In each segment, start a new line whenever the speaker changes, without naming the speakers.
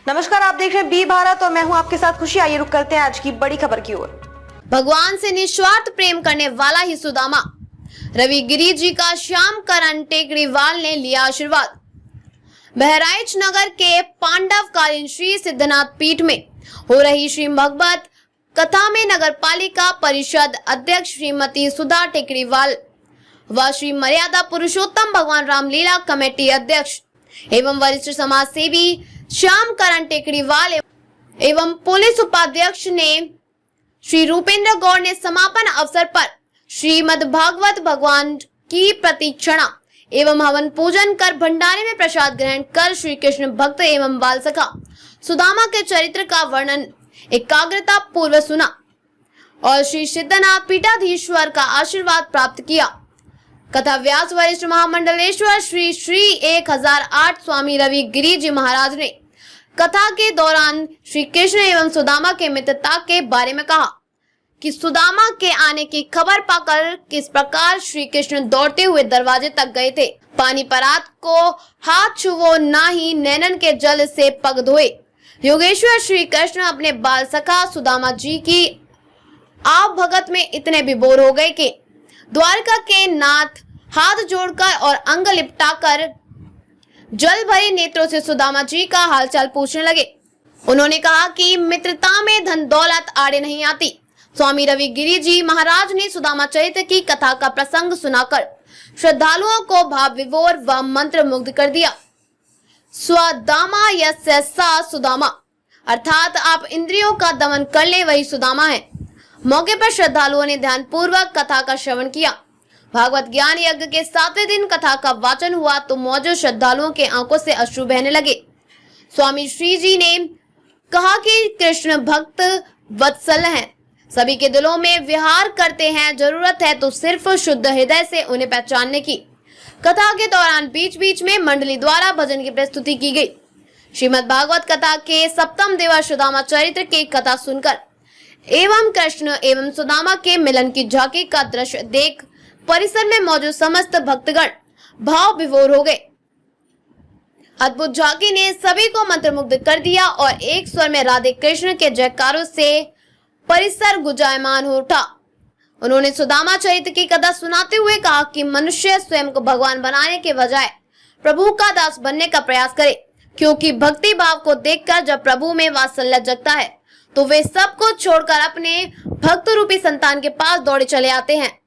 नमस्कार, आप देख रहे हैं बी भारत और मैं हूं आपके साथ खुशी। आइए रुक करते हैं आज की बड़ी खबर की ओर।
भगवान से निस्वार्थ प्रेम करने वाला ही सुदामा। रवि गिरी जी का श्याम करण टेकड़ीवाल ने लिया आशीर्वाद। बहराइच नगर के पांडवकालीन श्री सिद्धनाथ पीठ में हो रही श्री भगवत कथा में नगर पालिका परिषद अध्यक्ष श्रीमती सुधा टेकड़ीवाल व श्री मर्यादा पुरुषोत्तम भगवान रामलीला कमेटी अध्यक्ष एवं वरिष्ठ समाज सेवी श्याम करण टेकड़ीवाल एवं पुलिस उपाध्यक्ष ने श्री रूपेंद्र गौड़ ने समापन अवसर पर श्रीमद् भागवत भगवान की प्रतिक्षणा एवं हवन पूजन कर भंडारे में प्रसाद ग्रहण कर श्री कृष्ण भक्त एवं बाल सखा सुदामा के चरित्र का वर्णन एकाग्रता पूर्वक सुना और श्री सिद्धनाथ पीठाधीश्वर का आशीर्वाद प्राप्त किया। कथा व्यास वरिष्ठ महामंडलेश्वर श्री श्री 1008 स्वामी रवि गिरी जी महाराज ने कथा के दौरान श्री कृष्ण एवं सुदामा के मित्रता के बारे में कहा कि सुदामा के आने की खबर पाकर किस प्रकार श्री कृष्ण दौड़ते हुए दरवाजे तक गए थे। पानी परात को हाथ छुवो ना ही नैनन के जल से पग धोए। योगेश्वर श्री कृष्ण अपने बाल सखा सुदामा जी की आप भगत में इतने विभोर हो गए कि द्वारका के नाथ हाथ जोड़कर और अंग लिपटाकर जल भरे नेत्रों से सुदामा जी का हालचाल पूछने लगे। उन्होंने कहा कि मित्रता में धन दौलत आड़े नहीं आती। स्वामी रवि गिरी जी महाराज ने सुदामा चरित्र की कथा का प्रसंग सुनाकर श्रद्धालुओं को भाव विभोर व मंत्र मुग्ध कर दिया। स्वदामा यस्य सा सुदामा, अर्थात आप इंद्रियों का दमन कर ले वही सुदामा है। मौके पर श्रद्धालुओं ने ध्यान पूर्वक कथा का श्रवण किया। भागवत ज्ञान यज्ञ के 7वें दिन कथा का वाचन हुआ तो मौजूद श्रद्धालुओं के आंखों से अश्रु बहने लगे। स्वामी श्री जी ने कहा कि कृष्ण भक्त वत्सल हैं, सभी के दिलों में विहार करते हैं। जरूरत है तो सिर्फ शुद्ध हृदय से उन्हें पहचानने की। कथा के दौरान बीच बीच में मंडली द्वारा भजन की प्रस्तुति की गई। श्रीमद् भागवत कथा के सप्तम दिवस सुदामा चरित्र की कथा सुनकर एवं कृष्ण एवं सुदामा के मिलन की झांकी का दृश्य देख परिसर में मौजूद समस्त भक्तगण भाव विभोर हो गए। अद्भुत झांकी ने सभी को मंत्रमुग्ध कर दिया और एक स्वर में राधे कृष्ण के जयकारों से परिसर गुंजायमान हो उठा। उन्होंने सुदामा चरित्र की कथा सुनाते हुए कहा कि मनुष्य स्वयं को भगवान बनाने के बजाय प्रभु का दास बनने का प्रयास करे, क्योंकि भक्ति भाव को देखकर जब प्रभु में वात्सल्य जगता है तो वे सब कुछ छोड़कर अपने भक्त रूपी संतान के पास दौड़े चले आते हैं।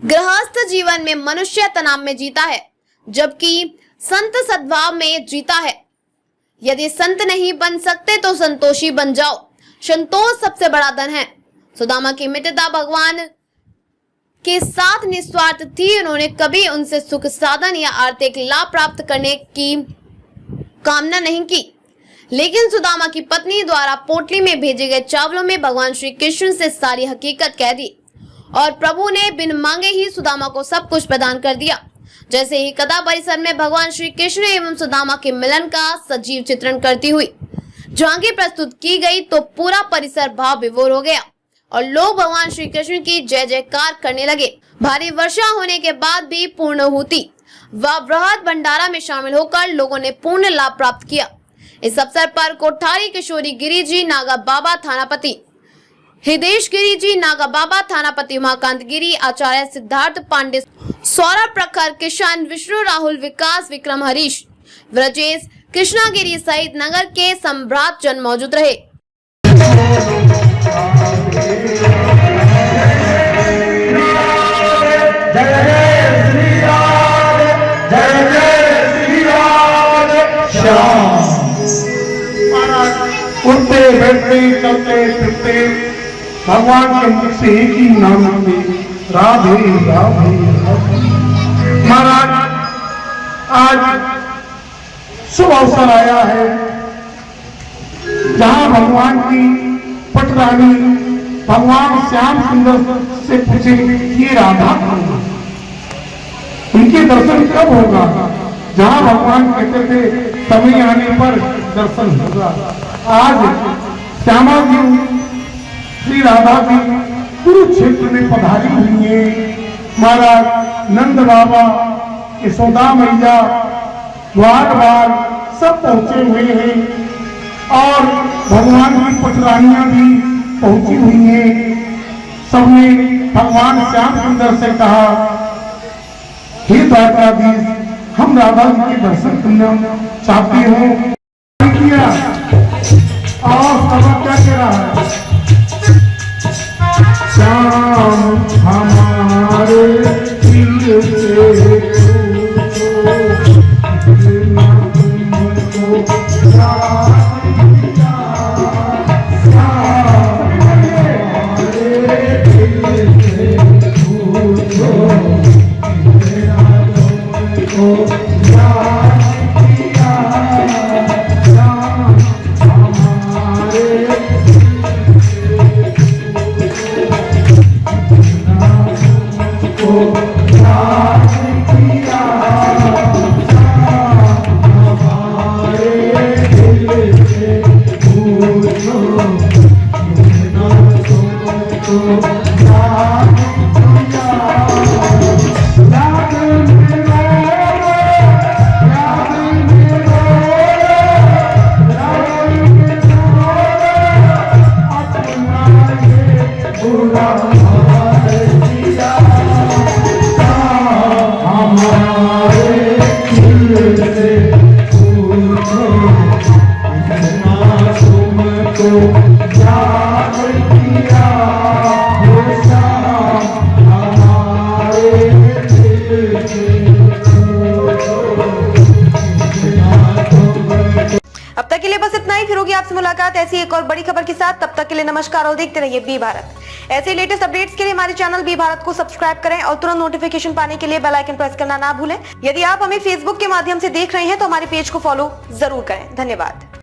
गृहस्थ जीवन में मनुष्य तनाव में जीता है, जबकि संत सद्भाव में जीता है। यदि संत नहीं बन सकते तो संतोषी बन जाओ। संतोष सबसे बड़ा धन है। सुदामा की मित्रता भगवान के साथ निस्वार्थ थी। उन्होंने कभी उनसे सुख साधन या आर्थिक लाभ प्राप्त करने की कामना नहीं की, लेकिन सुदामा की पत्नी द्वारा पोटली में भेजे गए चावलों में भगवान श्री कृष्ण से सारी हकीकत कह दी और प्रभु ने बिन मांगे ही सुदामा को सब कुछ प्रदान कर दिया। जैसे ही कथा परिसर में भगवान श्री कृष्ण एवं सुदामा के मिलन का सजीव चित्रण करती हुई झांकी प्रस्तुत की गई तो पूरा परिसर भाव विभोर हो गया और लोग भगवान श्री कृष्ण की जय जयकार करने लगे। भारी वर्षा होने के बाद भी पूर्णाहुति व बृहद भंडारा में शामिल होकर लोगों ने पूर्ण लाभ प्राप्त किया। इस अवसर पर कोठारी किशोरी गिरी जी नागा बाबा थानापति हृदेश गिरी जी नागा बाबा थानापति उमाकांत गिरी आचार्य सिद्धार्थ पांडे सौरभ प्रखर किशन विष्णु राहुल विकास विक्रम हरीश व्रजेश कृष्णागिरी सहित नगर के सम्राट जन मौजूद रहे।
उठते बैठते चलते फिरते भगवान के मुख से एक ही नाम में राधे राधे। महाराज आज शुभ अवसर आया है जहां भगवान की पटरानी भगवान श्याम सुंदर से पूछे ये राधा कौन है, उनके दर्शन कब होगा। जहां भगवान कहते थे समय आने पर दर्शन होगा। आज श्यामा जी श्री राधा जी कुरुक्षेत्र में पधारी हुई है। महाराज नंद बाबा यशोदा मैया ग्वाल बाल सब पहुंचे हुए हैं। भगवान की पटरानियां भी पहुंची हुई हैं। सबने भगवान श्याम सुंदर से कहा, हे द्वारकाधीश, हम राधा जी के दर्शन करना चाहते हैं। किया और सब क्या कह रहा है, श्याम हमारे दिल से
अब तक के लिए बस इतना ही। फिर होगी आपसे मुलाकात ऐसी एक और बड़ी खबर के साथ। तब तक के लिए नमस्कार और देखते रहिए बी भारत। ऐसे लेटेस्ट अपडेट्स के लिए हमारे चैनल बी भारत को सब्सक्राइब करें और तुरंत नोटिफिकेशन पाने के लिए बेल आइकन प्रेस करना ना भूलें। यदि आप हमें फेसबुक के माध्यम से देख रहे हैं तो हमारे पेज को फॉलो जरूर करें। धन्यवाद।